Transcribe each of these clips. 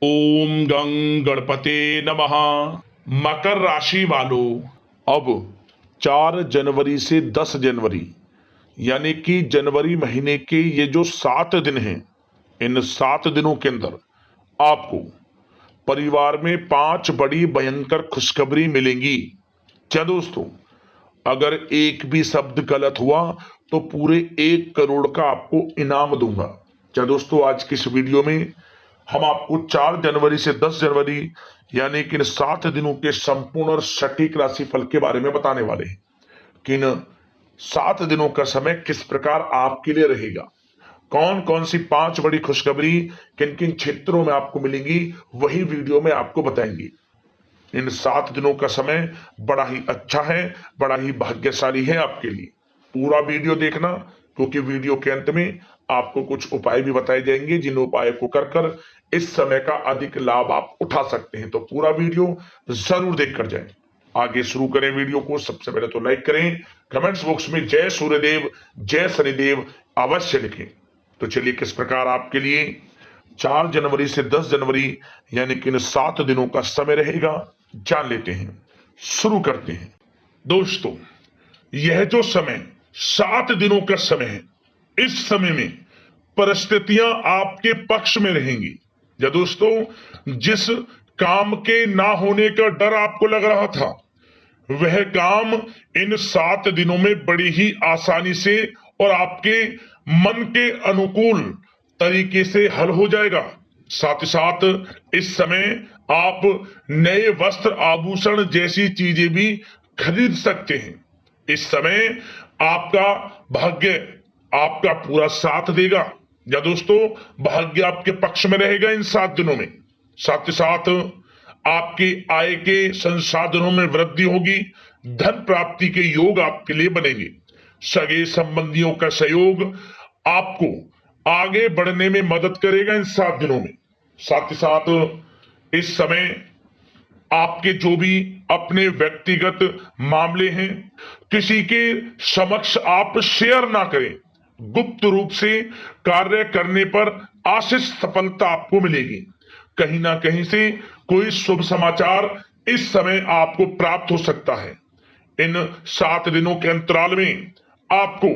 ओम गं गणपते नमः। मकर राशि वालों, अब 4 जनवरी से 10 जनवरी यानी कि जनवरी महीने के ये जो 7 दिन हैं, इन 7 दिनों के अंदर आपको परिवार में 5 बड़ी भयंकर खुशखबरी मिलेंगी। क्या दोस्तों, अगर एक भी शब्द गलत हुआ तो पूरे 1 करोड़ का आपको इनाम दूंगा। क्या दोस्तों, आज की इस वीडियो में हम आपको 4 जनवरी से 10 जनवरी यानी कि इन 7 दिनों के संपूर्ण और सटीक राशिफल के बारे में बताने वाले हैं कि इन 7 दिनों का समय किस प्रकार आपके लिए रहेगा, कौन कौन सी 5 बड़ी खुशखबरी किन किन क्षेत्रों में आपको मिलेंगी, वही वीडियो में आपको बताएंगे। इन 7 दिनों का समय बड़ा ही अच्छा है, बड़ा ही भाग्यशाली है आपके लिए। पूरा वीडियो देखना, क्योंकि वीडियो के अंत में आपको कुछ उपाय भी बताए जाएंगे जिन उपाय को कर कर इस समय का अधिक लाभ आप उठा सकते हैं। तो पूरा वीडियो जरूर देख कर जाएं। आगे शुरू करें वीडियो को। सबसे पहले तो लाइक करें, कमेंट्स बॉक्स में जय सूर्यदेव जय शनिदेव अवश्य लिखें। तो चलिए, किस प्रकार आपके लिए 4 जनवरी से 10 जनवरी यानी कि इन 7 दिनों का समय रहेगा, जान लेते हैं। शुरू करते हैं। दोस्तों, यह जो समय 7 दिनों का समय है, इस समय में परिस्थितियां आपके पक्ष में रहेंगी। या दोस्तों, जिस काम के ना होने का डर आपको लग रहा था, वह काम इन 7 दिनों में बड़ी ही आसानी से और आपके मन के अनुकूल तरीके से हल हो जाएगा। साथ ही साथ इस समय आप नए वस्त्र आभूषण जैसी चीजें भी खरीद सकते हैं। इस समय आपका भाग्य आपका पूरा साथ देगा। या दोस्तों, भाग्य आपके पक्ष में रहेगा इन 7 दिनों में। साथ ही साथ आपकी आय के संसाधनों में वृद्धि होगी। धन प्राप्ति के योग आपके लिए बनेंगे। सगे संबंधियों का सहयोग आपको आगे बढ़ने में मदद करेगा इन 7 दिनों में। साथ ही साथ इस समय आपके जो भी अपने व्यक्तिगत मामले हैं, किसी के समक्ष आप शेयर ना करें। गुप्त रूप से कार्य करने पर आशीष सफलता आपको मिलेगी। कहीं ना कहीं से कोई शुभ समाचार इस समय आपको प्राप्त हो सकता है। इन 7 दिनों के अंतराल में आपको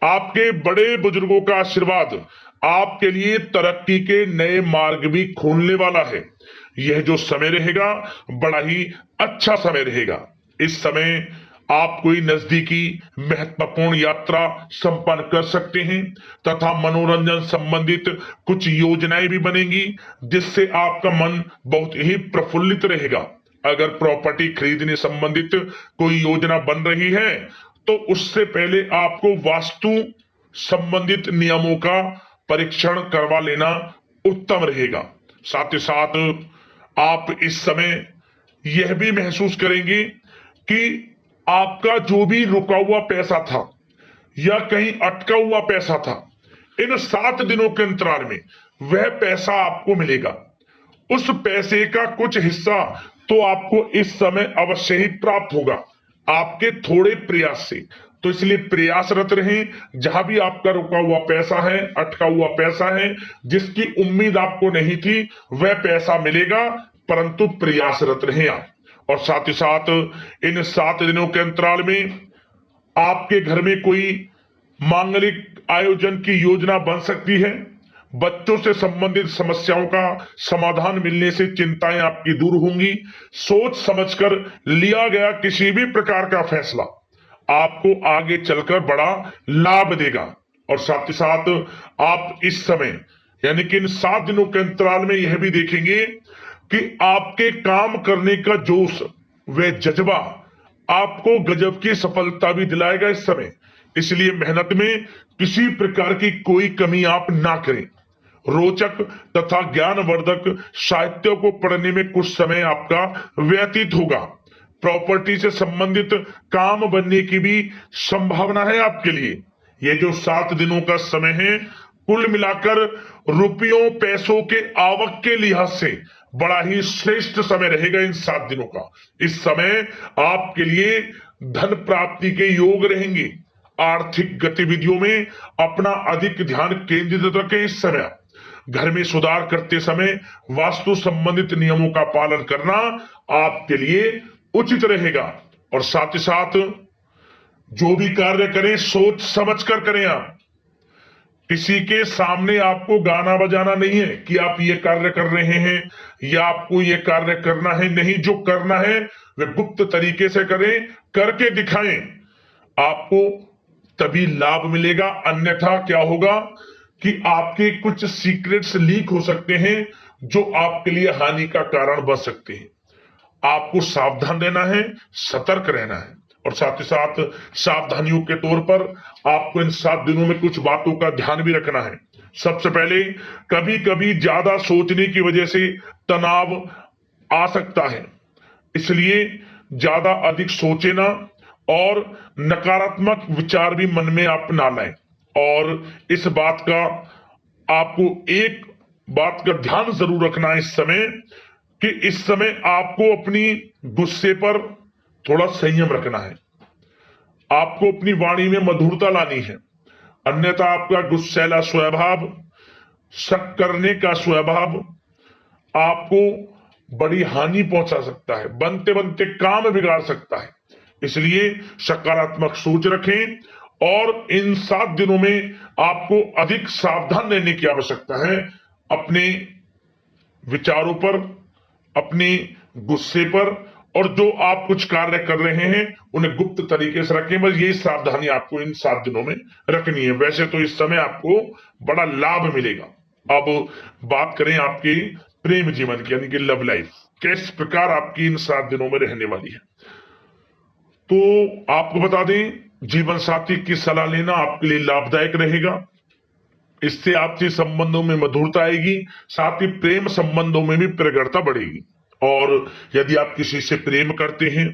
आपके बड़े बुजुर्गों का आशीर्वाद आपके लिए तरक्की के नए मार्ग भी खोलने वाला है। यह जो समय रहेगा, बड़ा ही अच्छा समय रहेगा। इस समय आप कोई नजदीकी महत्वपूर्ण यात्रा संपन्न कर सकते हैं तथा मनोरंजन संबंधित कुछ योजनाएं भी बनेंगी, जिससे आपका मन बहुत ही प्रफुल्लित रहेगा। अगर प्रॉपर्टी खरीदने संबंधित कोई योजना बन रही है, तो उससे पहले आपको वास्तु संबंधित नियमों का परीक्षण करवा लेना उत्तम रहेगा। साथ ही साथ आप इस समय यह भी महसूस करेंगे कि आपका जो भी रुका हुआ पैसा था या कहीं अटका हुआ पैसा था, इन 7 दिनों के अंतराल में वह पैसा आपको मिलेगा। उस पैसे का कुछ हिस्सा तो आपको इस समय अवश्य ही प्राप्त होगा, आपके थोड़े प्रयास से। तो इसलिए प्रयासरत रहें। जहां भी आपका रुका हुआ पैसा है, अटका हुआ पैसा है, जिसकी उम्मीद आपको नहीं थी, वह पैसा मिलेगा, परंतु प्रयासरत रहें आप। और साथ ही साथ इन 7 दिनों के अंतराल में आपके घर में कोई मांगलिक आयोजन की योजना बन सकती है। बच्चों से संबंधित समस्याओं का समाधान मिलने से चिंताएं आपकी दूर होंगी। सोच समझकर लिया गया किसी भी प्रकार का फैसला आपको आगे चलकर बड़ा लाभ देगा। और साथ ही साथ आप इस समय यानी कि इन 7 दिनों के अंतराल में यह भी देखेंगे कि आपके काम करने का जोश व जज्बा आपको गजब की सफलता भी दिलाएगा इस समय। इसलिए मेहनत में किसी प्रकार की कोई कमी आप ना करें। रोचक तथा ज्ञानवर्धक साहित्य को पढ़ने में कुछ समय आपका व्यतीत होगा। प्रॉपर्टी से संबंधित काम बनने की भी संभावना है आपके लिए। ये जो 7 दिनों का समय है, कुल मिलाकर रुपयों पैसों के आवक के लिहाज से बड़ा ही श्रेष्ठ समय रहेगा इन 7 दिनों का। इस समय आपके लिए धन प्राप्ति के योग रहेंगे। आर्थिक गतिविधियों में अपना अधिक ध्यान केंद्रित रखें इस समय। घर में सुधार करते समय वास्तु संबंधित नियमों का पालन करना आपके लिए उचित रहेगा। और साथ ही साथ जो भी कार्य करें सोच समझ कर करें। आप किसी के सामने आपको गाना बजाना नहीं है कि आप ये कार्य कर रहे हैं या आपको ये कार्य करना है, नहीं, जो करना है वह गुप्त तरीके से करें, करके दिखाएं, आपको तभी लाभ मिलेगा। अन्यथा क्या होगा कि आपके कुछ सीक्रेट्स लीक हो सकते हैं जो आपके लिए हानि का कारण बन सकते हैं। आपको सावधान रहना है, सतर्क रहना है। और साथ ही साथ सावधानियों के तौर पर आपको इन 7 दिनों में कुछ बातों का ध्यान भी रखना है। सबसे पहले, कभी कभी ज्यादा सोचने की वजह से तनाव आ सकता है, इसलिए ज्यादा अधिक सोचे ना और नकारात्मक विचार भी मन में आप ना लाएं। और इस बात का आपको एक बात का ध्यान जरूर रखना है इस समय, कि इस समय आपको अपनी गुस्से पर थोड़ा संयम रखना है। आपको अपनी वाणी में मधुरता लानी है, अन्यथा आपका गुस्सैला स्वभाव, शक करने का स्वभाव आपको बड़ी हानि पहुंचा सकता है, बनते बनते काम बिगाड़ सकता है। इसलिए सकारात्मक सोच रखें और इन 7 दिनों में आपको अधिक सावधान रहने की आवश्यकता है। अपने विचारों पर, अपने गुस्से पर, और जो आप कुछ कार्य कर रहे हैं उन्हें गुप्त तरीके से रखें। बस यही सावधानी आपको इन 7 दिनों में रखनी है। वैसे तो इस समय आपको बड़ा लाभ मिलेगा। अब बात करें आपके प्रेम जीवन की, यानी कि लव लाइफ किस प्रकार आपकी इन 7 दिनों में रहने वाली है। तो आपको बता दें, जीवन साथी की सलाह लेना आपके लिए लाभदायक रहेगा। इससे आपसी संबंधों में मधुरता आएगी, साथ ही प्रेम संबंधों में भी प्रगाढ़ता बढ़ेगी। और यदि आप किसी से प्रेम करते हैं,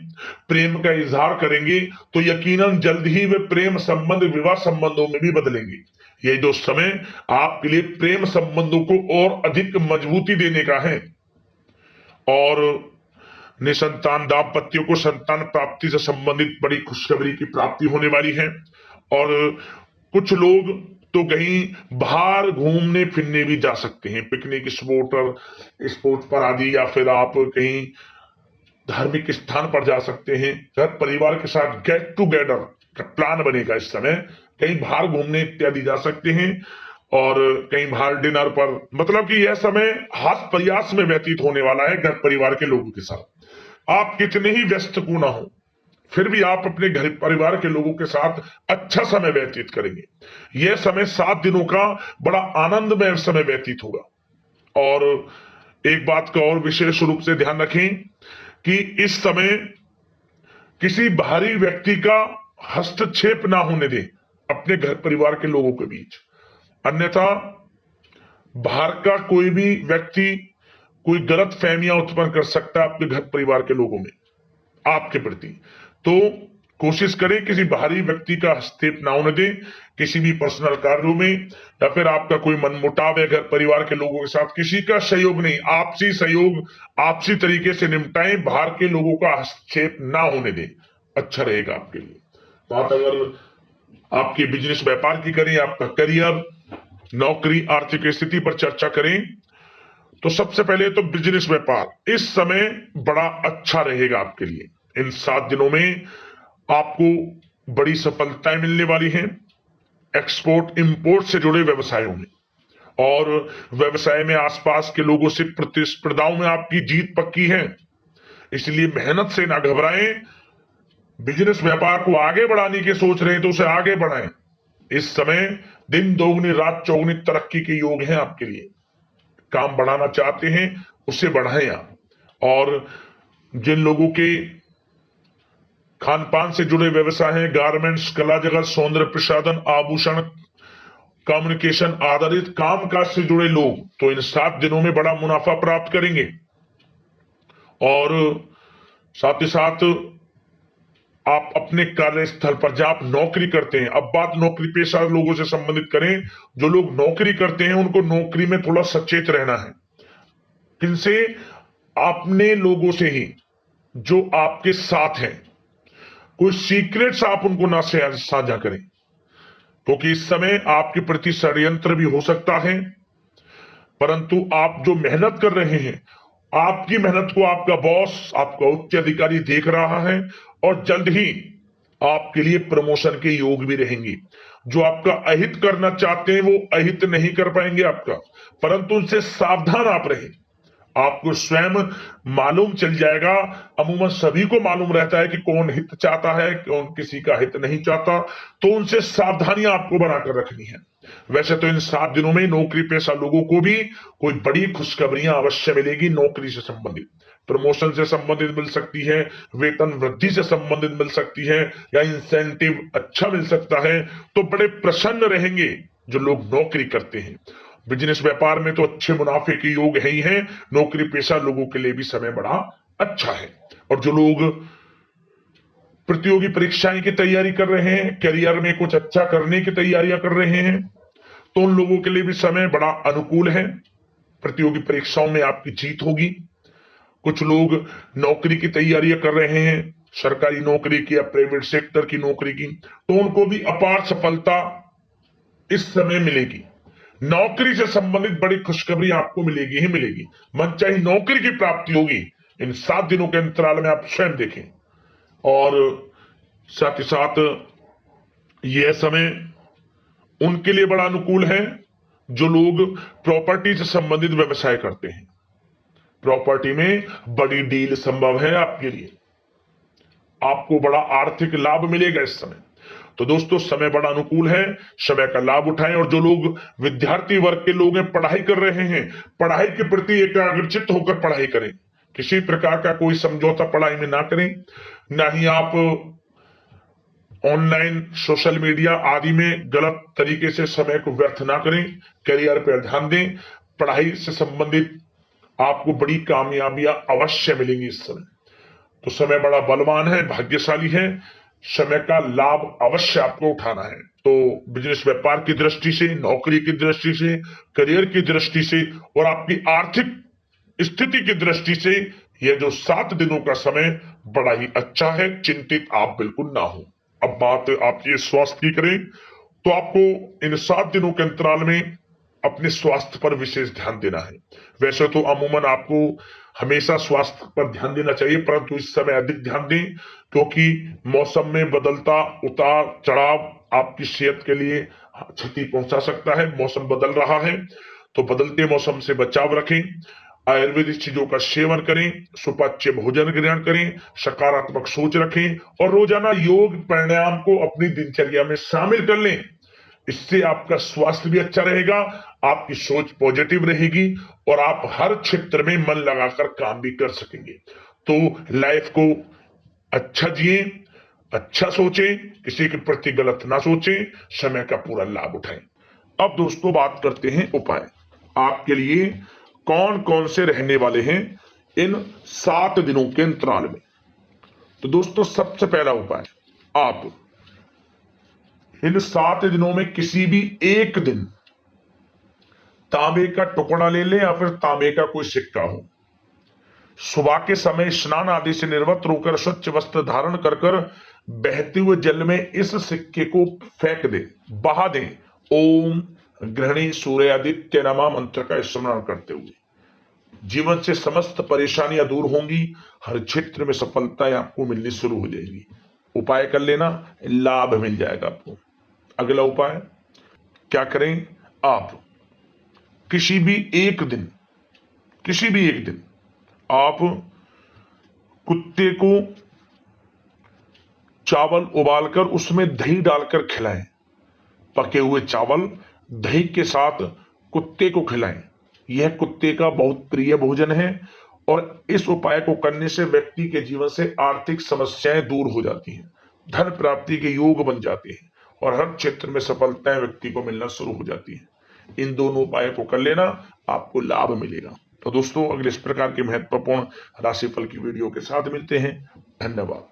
प्रेम का इजहार करेंगे, तो यकीनन जल्द ही वे प्रेम संबंध विवाह संबंधों में भी बदलेंगे। ये जो समय आपके लिए प्रेम संबंधों को और अधिक मजबूती देने का है। और निसंतान दाम्पत्यों को संतान प्राप्ति से संबंधित बड़ी खुशखबरी की प्राप्ति होने वाली है। और कुछ लोग तो कहीं बाहर घूमने फिरने भी जा सकते हैं, पिकनिक स्पॉट पर आदि, या फिर आप कहीं धार्मिक स्थान पर जा सकते हैं। घर परिवार के साथ गेट टुगेदर का प्लान बनेगा इस समय, कहीं बाहर घूमने इत्यादि जा सकते हैं और कहीं बाहर डिनर पर, मतलब कि यह समय हास प्रयास में व्यतीत होने वाला है घर परिवार के लोगों के साथ। आप कितने ही व्यस्त क्यों ना हो, फिर भी आप अपने घर परिवार के लोगों के साथ अच्छा समय व्यतीत करेंगे। यह समय 7 दिनों का बड़ा आनंदमय समय व्यतीत होगा। और एक बात का और विशेष रूप से ध्यान रखें कि इस समय किसी बाहरी व्यक्ति का हस्तक्षेप ना होने दें अपने घर परिवार के लोगों के बीच। अन्यथा बाहर का कोई भी व्यक्ति कोई गलत फहमियां उत्पन्न कर सकता है अपने घर परिवार के लोगों में आपके प्रति। तो कोशिश करें किसी बाहरी व्यक्ति का हस्तक्षेप ना होने दें किसी भी पर्सनल कार्यों में, या फिर आपका कोई मनमुटाव है घर परिवार के लोगों के साथ, किसी का सहयोग नहीं, आपसी सहयोग आपसी तरीके से निपटाएं, बाहर के लोगों का हस्तक्षेप ना होने दें, अच्छा रहेगा आपके लिए। बात अगर आपके बिजनेस व्यापार की करें, आपका करियर, नौकरी, आर्थिक स्थिति पर चर्चा करें, तो सबसे पहले तो बिजनेस व्यापार इस समय बड़ा अच्छा रहेगा आपके लिए। इन 7 दिनों में आपको बड़ी सफलताएं मिलने वाली हैं एक्सपोर्ट इंपोर्ट से जुड़े व्यवसायों में, और व्यवसाय में आसपास के लोगों से प्रतिस्पर्धाओं में आपकी जीत पक्की है। इसलिए मेहनत से ना घबराएं। बिजनेस व्यापार को आगे बढ़ाने की सोच रहे हैं तो उसे आगे बढ़ाएं। इस समय दिन दोगुनी रात चौगुनी तरक्की के योग हैं आपके लिए। काम बढ़ाना चाहते हैं उसे बढ़ाएं आप। और जिन लोगों के खान पान से जुड़े व्यवसाय हैं, गारमेंट्स, कला जगत, सौंदर्य प्रसाधन, आभूषण, कम्युनिकेशन आधारित कामकाज से जुड़े लोग तो इन 7 दिनों में बड़ा मुनाफा प्राप्त करेंगे। और साथ ही साथ आप अपने कार्यस्थल पर जहां आप नौकरी करते हैं, अब बात नौकरी पेशा लोगों से संबंधित करें, जो लोग नौकरी करते हैं उनको नौकरी में थोड़ा सचेत रहना है। किनसे? अपने लोगों से ही जो आपके साथ हैं। कोई सीक्रेट्स आप उनको ना साझा करें, क्योंकि इस समय आपके प्रति षड्यंत्र भी हो सकता है। परंतु आप जो मेहनत कर रहे हैं, आपकी मेहनत को आपका बॉस, आपका उच्च अधिकारी देख रहा है और जल्द ही आपके लिए प्रमोशन के योग भी रहेंगे। जो आपका अहित करना चाहते हैं वो अहित नहीं कर पाएंगे आपका, परंतु उनसे सावधान आप रहें। आपको स्वयं मालूम चल जाएगा। अमूमन सभी को मालूम रहता है कि कौन हित चाहता है, कौन किसी का हित नहीं चाहता, तो उनसे सावधानियां आपको बनाकर रखनी है। वैसे तो इन 7 दिनों में नौकरी पेशा लोगों को भी कोई बड़ी खुशखबरियां अवश्य मिलेगी। नौकरी से संबंधित, प्रमोशन से संबंधित मिल सकती है, वेतन वृद्धि से संबंधित मिल सकती है, या इंसेंटिव अच्छा मिल सकता है। तो बड़े प्रसन्न रहेंगे जो लोग नौकरी करते हैं। बिजनेस व्यापार में तो अच्छे मुनाफे के योग है ही है। नौकरी पेशा लोगों के लिए भी समय बड़ा अच्छा है। और जो लोग प्रतियोगी परीक्षाएं की तैयारी कर रहे हैं, करियर में कुछ अच्छा करने की तैयारियां कर रहे हैं, तो उन लोगों के लिए भी समय बड़ा अनुकूल है। प्रतियोगी परीक्षाओं में आपकी जीत होगी। कुछ लोग नौकरी की तैयारियां कर रहे हैं, सरकारी नौकरी की या प्राइवेट सेक्टर की नौकरी की, तो उनको भी अपार सफलता इस समय मिलेगी। नौकरी से संबंधित बड़ी खुशखबरी आपको मिलेगी ही मिलेगी। मनचाही नौकरी की प्राप्ति होगी। इन 7 दिनों के अंतराल में आप स्वयं देखें। और साथ ही साथ यह समय उनके लिए बड़ा अनुकूल है जो लोग प्रॉपर्टी से संबंधित व्यवसाय करते हैं। प्रॉपर्टी में बड़ी डील संभव है आपके लिए। आपको बड़ा आर्थिक लाभ मिलेगा इस समय। तो दोस्तों, समय बड़ा अनुकूल है, समय का लाभ उठाएं। और जो लोग विद्यार्थी वर्ग के लोग हैं, पढ़ाई कर रहे हैं, पढ़ाई के प्रति एकाग्रचित्त होकर पढ़ाई करें। किसी प्रकार का कोई समझौता पढ़ाई में ना करें। ना ही आप ऑनलाइन सोशल मीडिया आदि में गलत तरीके से समय को व्यर्थ ना करें। करियर पर ध्यान दें। पढ़ाई से संबंधित आपको बड़ी कामयाबियां अवश्य मिलेंगी इस समय। तो समय बड़ा बलवान है, भाग्यशाली है। समय का लाभ अवश्य आपको उठाना है। तो बिजनेस व्यापार की दृष्टि से, नौकरी की दृष्टि से, करियर की दृष्टि से और आपकी आर्थिक स्थिति की दृष्टि से यह जो 7 दिनों का समय बड़ा ही अच्छा है। चिंतित आप बिल्कुल ना हो। अब बात आप ये स्वास्थ्य की करें तो आपको इन 7 दिनों के अंतराल में अपने स्वास्थ्य पर विशेष ध्यान देना है। वैसे तो अमूमन आपको हमेशा स्वास्थ्य पर ध्यान देना चाहिए, परंतु इस समय अधिक ध्यान दें, क्योंकि मौसम में बदलता उतार चढ़ाव आपकी सेहत के लिए क्षति पहुंचा सकता है। मौसम बदल रहा है, तो बदलते मौसम से बचाव रखें। आयुर्वेदिक चीजों का सेवन करें, सुपाच्य भोजन ग्रहण करें, सकारात्मक सोच रखें और रोजाना योग प्राणायाम को अपनी दिनचर्या में शामिल कर लें। इससे आपका स्वास्थ्य भी अच्छा रहेगा, आपकी सोच पॉजिटिव रहेगी और आप हर क्षेत्र में मन लगाकर काम भी कर सकेंगे। तो लाइफ को अच्छा जिए, अच्छा सोचें, किसी के प्रति गलत ना सोचें, समय का पूरा लाभ उठाएं। अब दोस्तों बात करते हैं उपाय। आपके लिए कौन कौन से रहने वाले हैं इन 7 दिनों के अंतराल में। तो दोस्तों, सबसे पहला उपाय, आप इन 7 दिनों में किसी भी एक दिन तांबे का टुकड़ा ले लें या फिर तांबे का कोई सिक्का हो। सुबह के समय स्नान आदि से निवृत्त होकर स्वच्छ वस्त्र धारण कर कर बहते हुए जल में इस सिक्के को फेंक दें, बहा दें। ओम गृहिणी सूर्यादित्य नमः मंत्र का स्मरण करते हुए जीवन से समस्त परेशानियां दूर होंगी। हर क्षेत्र में सफलताएं आपको मिलनी शुरू हो जाएगी। उपाय कर लेना, लाभ मिल जाएगा आपको। अगला उपाय क्या करें, आप किसी भी एक दिन आप कुत्ते को चावल उबालकर उसमें दही डालकर खिलाएं। पके हुए चावल दही के साथ कुत्ते को खिलाएं। यह कुत्ते का बहुत प्रिय भोजन है और इस उपाय को करने से व्यक्ति के जीवन से आर्थिक समस्याएं दूर हो जाती हैं, धन प्राप्ति के योग बन जाते हैं और हर क्षेत्र में सफलताएं व्यक्ति को मिलना शुरू हो जाती हैं। इन दोनों उपायों को कर लेना, आपको लाभ मिलेगा। तो दोस्तों, अगले इस प्रकार के महत्वपूर्ण राशिफल की वीडियो के साथ मिलते हैं। धन्यवाद।